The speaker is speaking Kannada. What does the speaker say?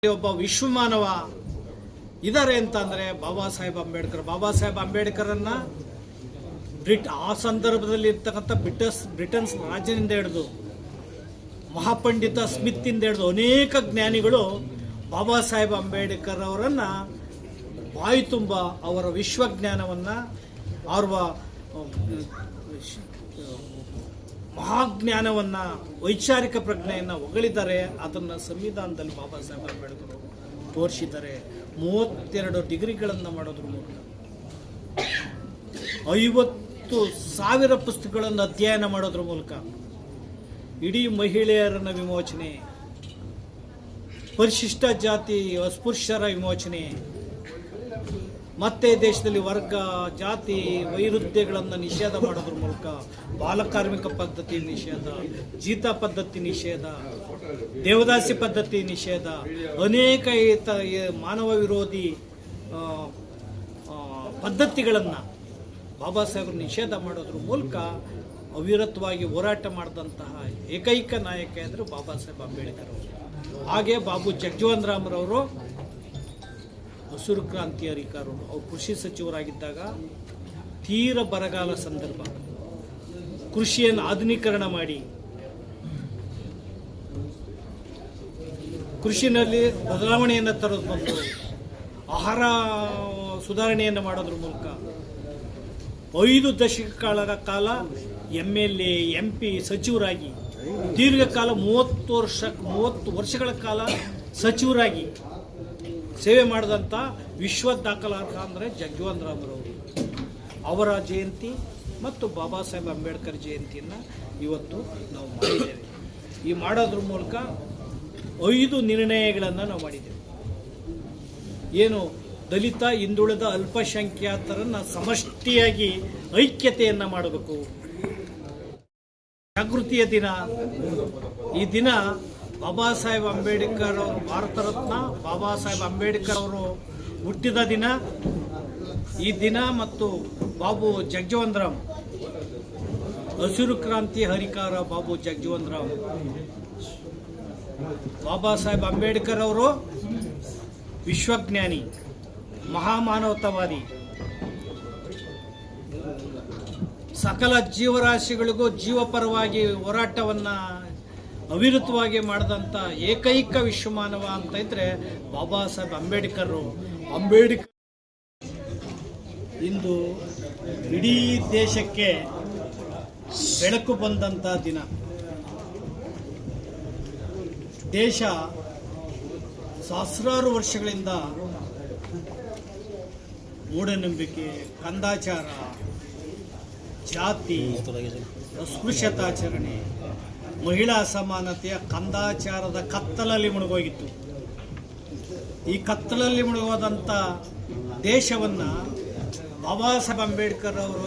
ಒಬ್ಬ ವಿಶ್ವಮಾನವ ಇದ್ದಾರೆ ಅಂತಂದರೆ ಬಾಬಾ ಸಾಹೇಬ್ ಅಂಬೇಡ್ಕರನ್ನು ಆ ಸಂದರ್ಭದಲ್ಲಿ ಇರ್ತಕ್ಕಂಥ ಬ್ರಿಟನ್ಸ್ ರಾಜ್ಯದಿಂದ ಹಿಡಿದು ಮಹಾಪಂಡಿತ ಸ್ಮಿತ್ತಿಂದ ಹಿಡಿದು ಅನೇಕ ಜ್ಞಾನಿಗಳು ಬಾಬಾ ಸಾಹೇಬ್ ಅಂಬೇಡ್ಕರ್ ಅವರನ್ನು ಬಾಯಿ ತುಂಬ ಅವರ ವಿಶ್ವಜ್ಞಾನವನ್ನು ಅವರ ಮಹಾಜ್ಞಾನವನ್ನು ವೈಚಾರಿಕ ಪ್ರಜ್ಞೆಯನ್ನು ಹೊಗಳಿದ್ದಾರೆ. ಅದನ್ನು ಸಂವಿಧಾನದಲ್ಲಿ ಬಾಬಾ ಸಾಹೇಬ್ ಅಂಬೇಡ್ಕರ್ ತೋರಿಸಿದ್ದಾರೆ. 32 ಡಿಗ್ರಿಗಳನ್ನು ಮಾಡೋದ್ರ ಮೂಲಕ 50,000 ಪುಸ್ತಕಗಳನ್ನು ಅಧ್ಯಯನ ಮಾಡೋದ್ರ ಮೂಲಕ ಇಡೀ ಮಹಿಳೆಯರನ್ನ ವಿಮೋಚನೆ, ಪರಿಶಿಷ್ಟ ಜಾತಿ ಅಸ್ಪೃಶ್ಯರ ವಿಮೋಚನೆ, ಮತ್ತೆ ದೇಶದಲ್ಲಿ ವರ್ಗ ಜಾತಿ ವೈರುಧ್ಯಗಳನ್ನು ನಿಷೇಧ ಮಾಡೋದ್ರ ಮೂಲಕ ಬಾಲಕಾರ್ಮಿಕ ಪದ್ಧತಿ ನಿಷೇಧ, ಜೀತ ಪದ್ಧತಿ ನಿಷೇಧ, ದೇವದಾಸಿ ಪದ್ಧತಿ ನಿಷೇಧ, ಅನೇಕ ಮಾನವ ವಿರೋಧಿ ಪದ್ಧತಿಗಳನ್ನು ಬಾಬಾ ಸಾಹೇಬರು ನಿಷೇಧ ಮಾಡೋದ್ರ ಮೂಲಕ ಅವಿರತವಾಗಿ ಹೋರಾಟ ಮಾಡಿದಂತಹ ಏಕೈಕ ನಾಯಕ ಅಂದರೆ ಬಾಬಾ ಸಾಹೇಬ್ ಅಂಬೇಡ್ಕರ್ ಅವರು. ಹಾಗೆ ಬಾಬು ಜಗಜೀವನ್ ರಾಮ್ರವರು ಹಸಿರು ಕ್ರಾಂತಿ ಹರಿಕಾರರು. ಅವರು ಕೃಷಿ ಸಚಿವರಾಗಿದ್ದಾಗ ತೀರ ಬರಗಾಲ ಸಂದರ್ಭ, ಕೃಷಿಯನ್ನು ಆಧುನೀಕರಣ ಮಾಡಿ ಕೃಷಿನಲ್ಲಿ ಬದಲಾವಣೆಯನ್ನು ತರೋದು ಬಂದು ಆಹಾರ ಸುಧಾರಣೆಯನ್ನು ಮಾಡೋದ್ರ ಮೂಲಕ 5 ದಶಕಗಳ ಕಾಲ MLA MP ಸಚಿವರಾಗಿ ದೀರ್ಘಕಾಲ 30 ವರ್ಷಗಳ ಕಾಲ ಸಚಿವರಾಗಿ ಸೇವೆ ಮಾಡಿದಂಥ ವಿಶ್ವ ದಾಖಲಾರ್ಹ ಅಂದರೆ ಜಗಜೀವನ್ ರಾಮ್ರವರು. ಅವರ ಜಯಂತಿ ಮತ್ತು ಬಾಬಾ ಸಾಹೇಬ್ ಅಂಬೇಡ್ಕರ್ ಜಯಂತಿಯನ್ನು ಇವತ್ತು ನಾವು ಮಾಡಿದ್ದೇವೆ. ಈ ಮಾಡೋದ್ರ ಮೂಲಕ 5 ನಿರ್ಣಯಗಳನ್ನು ನಾವು ಮಾಡಿದ್ದೇವೆ. ಏನು ದಲಿತ, ಹಿಂದುಳಿದ, ಅಲ್ಪಸಂಖ್ಯಾತರನ್ನು ಸಮಷ್ಟಿಯಾಗಿ ಐಕ್ಯತೆಯನ್ನು ಮಾಡಬೇಕು. ಜಾಗೃತಿಯ ದಿನ. ಈ ದಿನ ಬಾಬಾ ಸಾಹೇಬ್ ಅಂಬೇಡ್ಕರ್ ಅವರು ಭಾರತ ರತ್ನ ಬಾಬಾ ಸಾಹೇಬ್ ಅಂಬೇಡ್ಕರ್ ಅವರು ಹುಟ್ಟಿದ ದಿನ ಈ ದಿನ. ಮತ್ತು ಬಾಬು ಜಗಜೀವನ್ ರಾಮ್ ಹಸಿರು ಕ್ರಾಂತಿ ಹರಿಕಾರ ಬಾಬು ಜಗಜೀವನ್ ರಾಮ್. ಬಾಬಾ ಸಾಹೇಬ್ ಅಂಬೇಡ್ಕರ್ ಅವರು ವಿಶ್ವಜ್ಞಾನಿ, ಮಹಾಮಾನವತಾವಾದಿ, ಸಕಲ ಜೀವರಾಶಿಗಳಿಗೂ ಜೀವಪರವಾಗಿ ಹೋರಾಟವನ್ನು ಅವಿರತವಾಗಿ ಮಾಡಿದಂಥ ಏಕೈಕ ವಿಶ್ವಮಾನವ ಅಂತ ಇದ್ರೆ ಬಾಬಾ ಸಾಹೇಬ್ ಅಂಬೇಡ್ಕರ್. ಇಂದು ಇಡೀ ದೇಶಕ್ಕೆ ಬೆಳಕು ಬಂದಂಥ ದಿನ. ದೇಶ ಸಹಸ್ರಾರು ವರ್ಷಗಳಿಂದ ಮೂಢನಂಬಿಕೆ, ಕಂದಾಚಾರ, ಜಾತಿ, ಅಸ್ಪೃಶ್ಯತಾಚರಣೆ, ಮಹಿಳಾ ಅಸಮಾನತೆಯ ಕಂದಾಚಾರದ ಕತ್ತಲಲ್ಲಿ ಮುಳುಗೋಗಿತ್ತು. ಈ ಕತ್ತಲಲ್ಲಿ ಮುಳುಗೋದಂಥ ದೇಶವನ್ನು ಬಾಬಾ ಸಾಹೇಬ್ ಅಂಬೇಡ್ಕರ್ ಅವರು